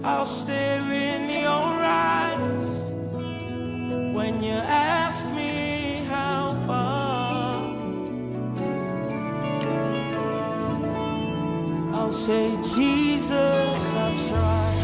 I'll stare in your eyes when you ask me how far. I'll say, Jesus, I tried.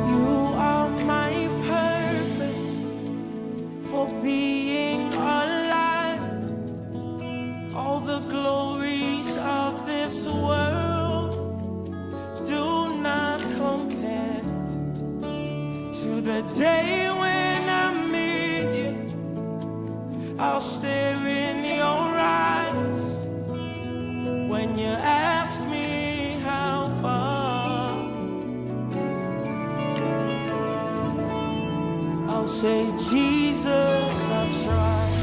You are my purpose for being alive. All the glories of this world do not compare to the day when I meet you. I'll stare in your eyes when you ask me how far. I'll say, Jesus, I tried.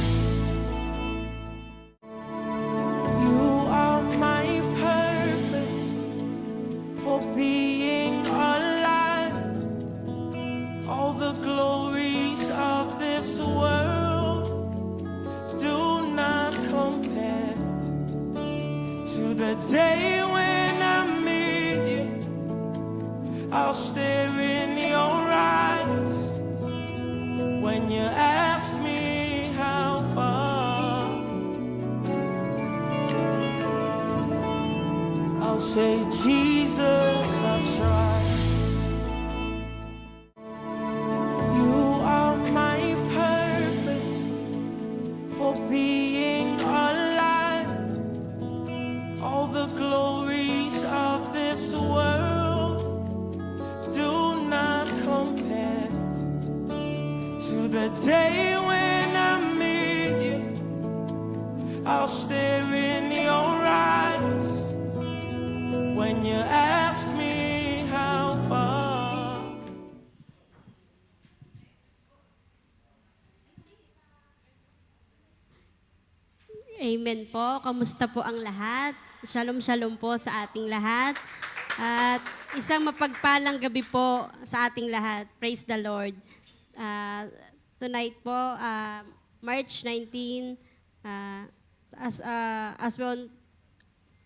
You are my purpose for being alive. All the glories of this world do not compare to the day when I meet you. I'll stare in your eyes when you ask me how far. I'll say, Jesus, I tried. You are my purpose for being alive. All the glories of this world do not compare to the day when I meet you. I'll stare in your eyes when you ask me how far. Amen po. Kamusta po ang lahat? Shalom, shalom po sa ating lahat. At isang mapagpalang gabi po sa ating lahat. Praise the Lord. Tonight po, March 19, as we're on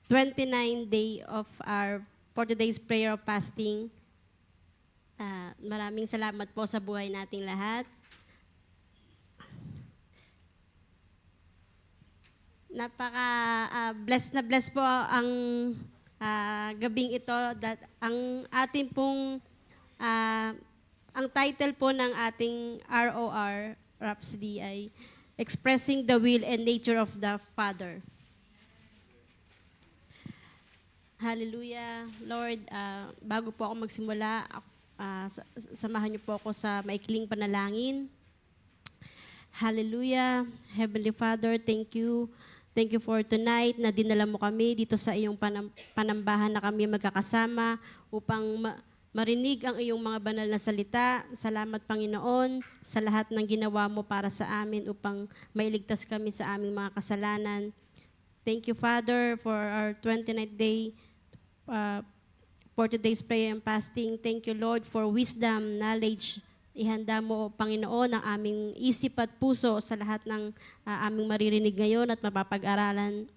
29th day of our 40 days prayer of fasting. Maraming salamat po sa buhay nating lahat. Blessed na blessed po ang gabing ito. Ang ating pong ang title po ng ating ROR Rhapsody ay Expressing the Will and Nature of the Father. Hallelujah. Lord, bago po ako magsimula, samahan niyo po ako sa maikling panalangin. Hallelujah. Heavenly Father, thank you. Thank you for tonight na dinala mo kami dito sa iyong panambahan na kami magkakasama upang marinig ang iyong mga banal na salita. Salamat, Panginoon, sa lahat ng ginawa mo para sa amin upang mailigtas kami sa aming mga kasalanan. Thank you, Father, for our 29th day, 40 days prayer and fasting. Thank you, Lord, for wisdom, knowledge. Ihanda mo, Panginoon, ang aming isip at puso sa lahat ng aming maririnig ngayon at mapapag-aralan.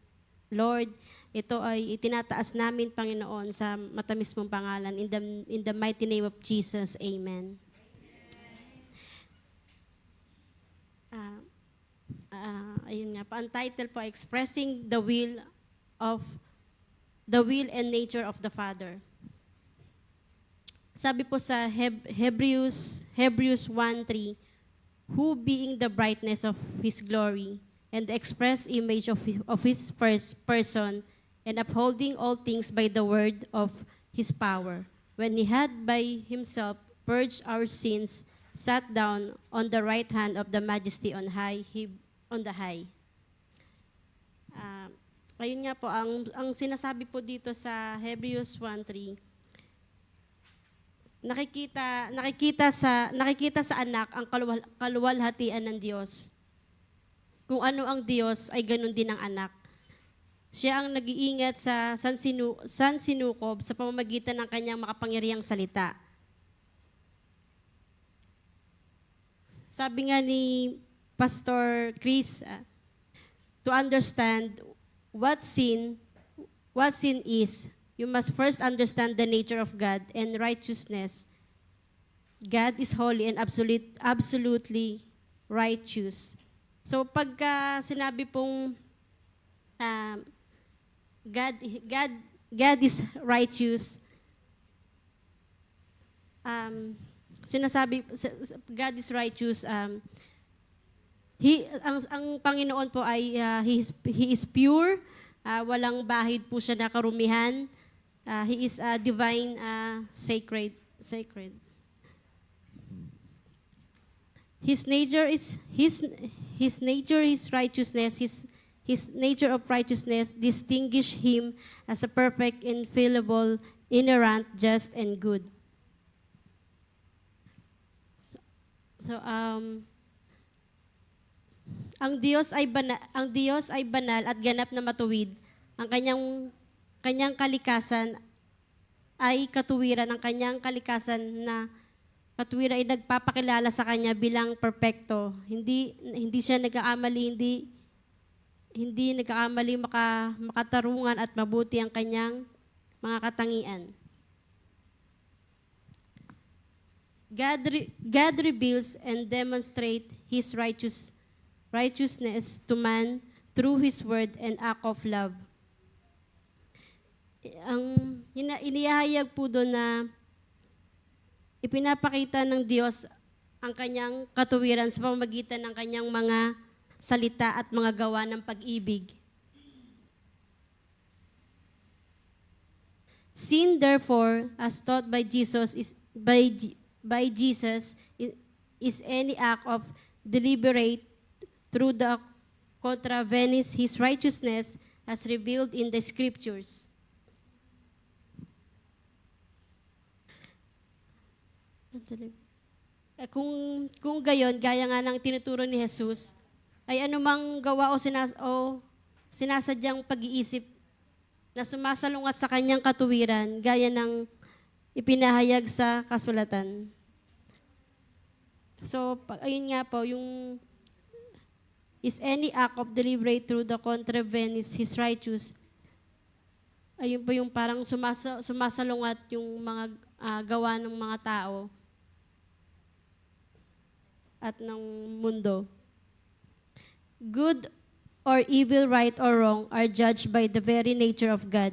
Lord, ito ay itinataas namin, Panginoon, sa matamis mong pangalan. In the mighty name of Jesus, Amen. Ayun nga po, ang title po, Expressing the Will and Nature of the Father. Sabi po sa Hebrews 1:3, who being the brightness of His glory and the express image of His person, and upholding all things by the word of His power, when He had by Himself purged our sins, sat down on the right hand of the Majesty on the high. Ayun nga po, ang sinasabi po dito sa Hebrews 1:3, nakikita sa anak ang kaluwalhatian ng Diyos. Kung ano ang Diyos ay ganun din ang anak. Siya ang nag-iingat sa sansinukob sa pamamagitan ng kanyang makapangyarihang salita. Sabi nga ni Pastor Chris, to understand what sin is, you must first understand the nature of God and righteousness. God is holy and absolutely righteous. So pagka sinabi pong um, God, God, God is righteous, sinasabi, God is righteous, ang Panginoon po ay he is pure, walang bahid po siya na karumihan. He is divine, sacred. His nature is righteousness. His nature of righteousness distinguish him as a perfect, infallible, inerrant, just, and good. So, ang Diyos ay banal at ganap na matuwid. Ang kanyang kalikasan ay katuwiran. Ang kanyang kalikasan na katuwiran ay nagpapakilala sa kanya bilang perpekto. Hindi siya nagkakamali, hindi nagkakamali, makatarungan at mabuti ang kanyang mga katangian. God reveals and demonstrates His righteousness to man through His word and act of love. Ang inihayag po doon na ipinapakita ng Diyos ang kanyang katuwiran sa pamamagitan ng kanyang mga salita at mga gawa ng pag-ibig. Sin, therefore, as taught by Jesus, is any act of deliberate through the contravenes His righteousness as revealed in the Scriptures. Kung gayon, gaya nga ng tinuturo ni Jesus, ay anumang gawa o sinasadyang pag-iisip na sumasalungat sa kanyang katuwiran, gaya ng ipinahayag sa kasulatan. So, ayun nga po, yung is any act of deliberate through the contravenes His righteous, ayun po yung parang sumasalungat yung mga gawa ng mga tao at ng mundo. Good or evil, right or wrong, are judged by the very nature of God.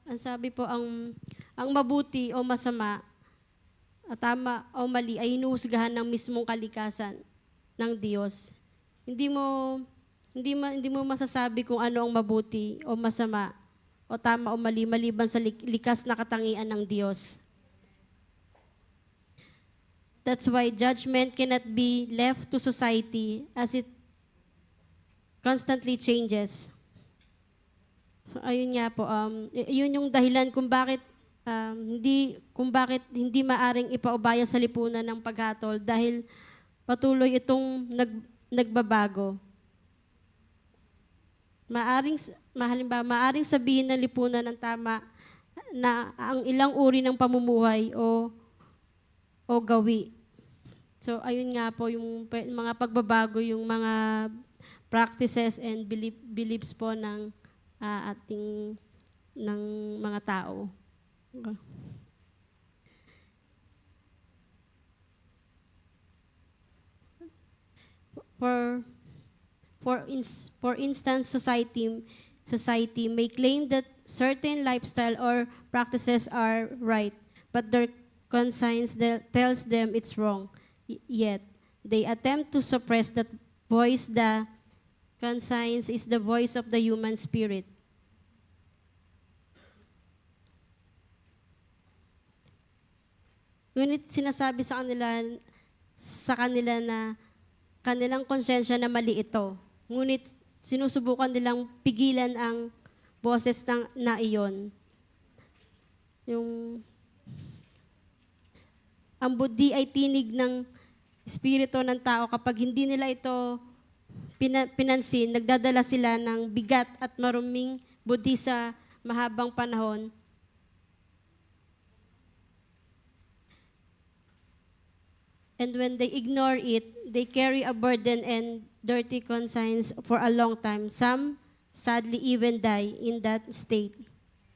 Ang sabi po, ang mabuti o masama, tama o mali, ay hinuhusgahan ng mismong kalikasan ng Diyos. Hindi mo masasabi kung ano ang mabuti o masama o tama o mali maliban sa likas na katangian ng Diyos. That's why judgment cannot be left to society as it constantly changes. So ayun nga po, yun yung dahilan kung bakit hindi maaring ipaubaya sa lipunan ng paghatol dahil patuloy itong nagbabago. Maaring sabihin ng lipunan ng tama na ang ilang uri ng pamumuhay o gawi. So ayun nga po yung mga pagbabago, yung mga practices and beliefs po ng ng mga tao. Okay. For instance, society may claim that certain lifestyle or practices are right, but their conscience tells them it's wrong. Yet they attempt to suppress that voice. The conscience is the voice of the human spirit. Ngunit sinasabi sa kanila na kanilang konsensya na mali ito. Ngunit sinusubukan nilang pigilan ang boses na iyon. Ang budi ay tinig ng espiritu ng tao. Kapag hindi nila ito pinansin, nagdadala sila ng bigat at maruming budi sa mahabang panahon. And when they ignore it, they carry a burden and dirty conscience for a long time. Some sadly even die in that state.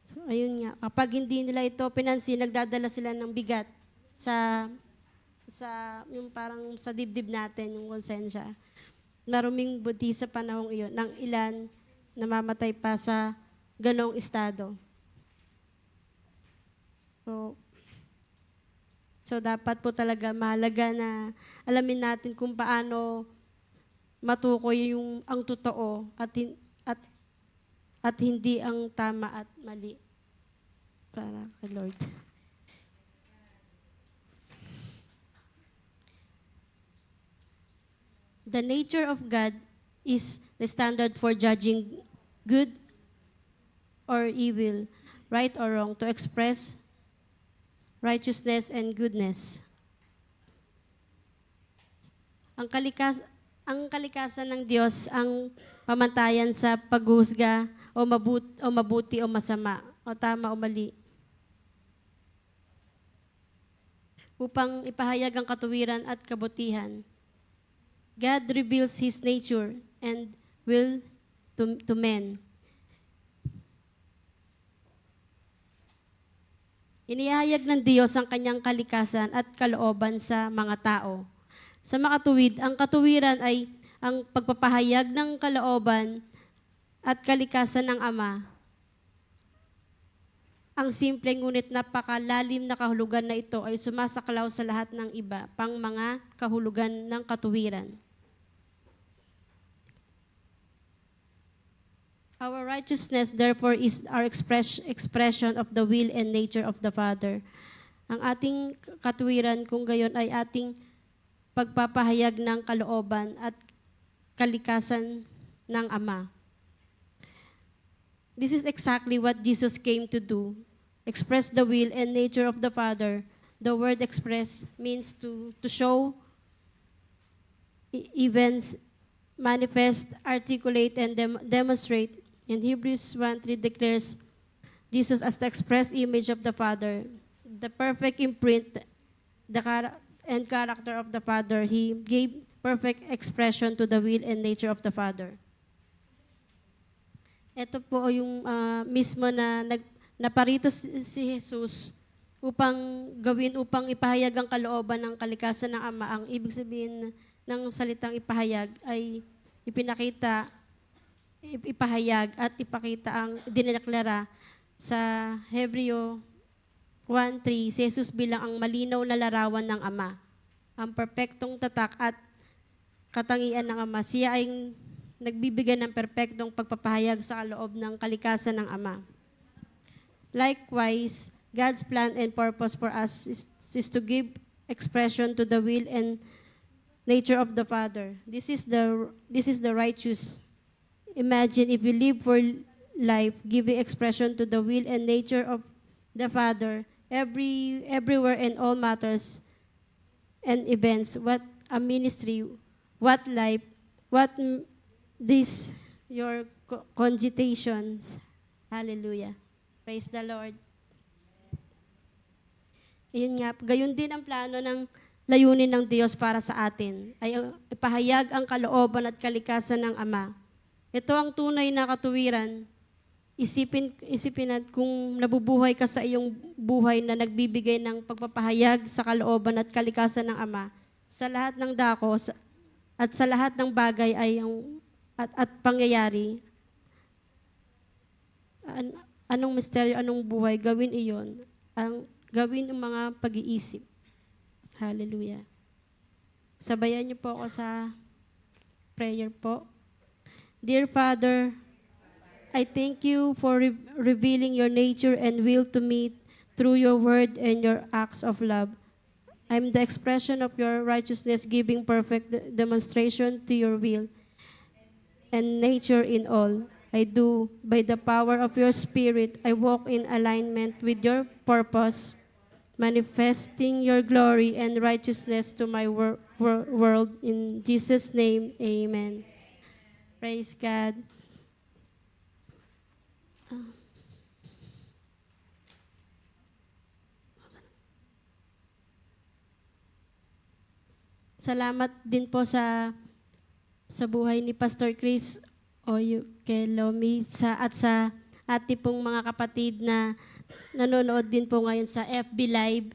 So, ayun nga, kapag hindi nila ito pinansin, nagdadala sila ng bigat yung parang sa dibdib natin, yung konsensya. Maruming buti sa panahong iyon, ng ilan namamatay pa sa ganong estado. So dapat po talaga mahalaga na alamin natin kung paano matukoy ang totoo at hindi ang tama at mali para kay Lord. The nature of God is the standard for judging good or evil, right or wrong, to express righteousness and goodness. Ang kalikasan ng Diyos ang pamantayan sa paghuhusga o mabuti o masama, o tama o mali, upang ipahayag ang katuwiran at kabutihan. God reveals His nature and will to men. Inihayag ng Diyos ang kanyang kalikasan at kalooban sa mga tao. Sa makatuwid, ang katuwiran ay ang pagpapahayag ng kalooban at kalikasan ng Ama. Ang simple ngunit napakalalim na kahulugan na ito ay sumasaklaw sa lahat ng iba pang mga kahulugan ng katuwiran. Our righteousness, therefore, is our expression of the will and nature of the Father. Ang ating katuwiran kung gayon ay ating pagpapahayag ng kalooban at kalikasan ng Ama. This is exactly what Jesus came to do. Express the will and nature of the Father. The word express means to show, events, manifest, articulate, and demonstrate. And Hebrews 1:3 declares Jesus as the express image of the Father, the perfect imprint, and character of the Father. He gave perfect expression to the will and nature of the Father. Ito po yung mismo na naparito si Jesus upang ipahayag ang kalooban ng kalikasan ng Ama. Ang ibig sabihin ng salitang ipahayag ay ipahayag at ipakita ang dineklara sa Hebreo 1:3, si Jesus bilang ang malinaw na larawan ng Ama, ang perpektong tatak at katangian ng Ama. Siya ay nagbibigay ng perpektong pagpapahayag sa loob ng kalikasan ng Ama. Likewise, God's plan and purpose for us is to give expression to the will and nature of the Father. This is the righteous. Imagine if we live for life, giving expression to the will and nature of the Father, everywhere in all matters and events. What a ministry, what life, what your cogitations. Hallelujah. Praise the Lord. Ayun nga, gayon din ang plano ng layunin ng Diyos para sa atin, ay ipahayag ang kalooban at kalikasan ng Ama. Ito ang tunay na katuwiran. Isipin at kung nabubuhay ka sa iyong buhay na nagbibigay ng pagpapahayag sa kalooban at kalikasan ng Ama, sa lahat ng dako at sa lahat ng bagay at pangyayari. Anong misteryo, anong buhay, gawin iyon. Gawin ang mga pag-iisip. Hallelujah. Sabayan niyo po ako sa prayer po. Dear Father, I thank you for revealing your nature and will to me through your word and your acts of love. I'm the expression of your righteousness, giving perfect demonstration to your will and nature in all I do. By the power of your Spirit, I walk in alignment with your purpose, manifesting your glory and righteousness to my world. In Jesus' name, amen. Praise God. Salamat din po sa buhay ni Pastor Chris. Oyukelomi at sa ati pong mga kapatid na nanonood din po ngayon sa FB Live.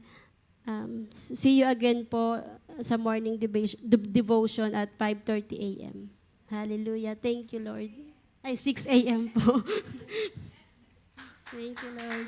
See you again po sa morning devotion at 5:30 a.m. Hallelujah. Thank you, Lord. Ay, 6 a.m. po. Thank you, Lord.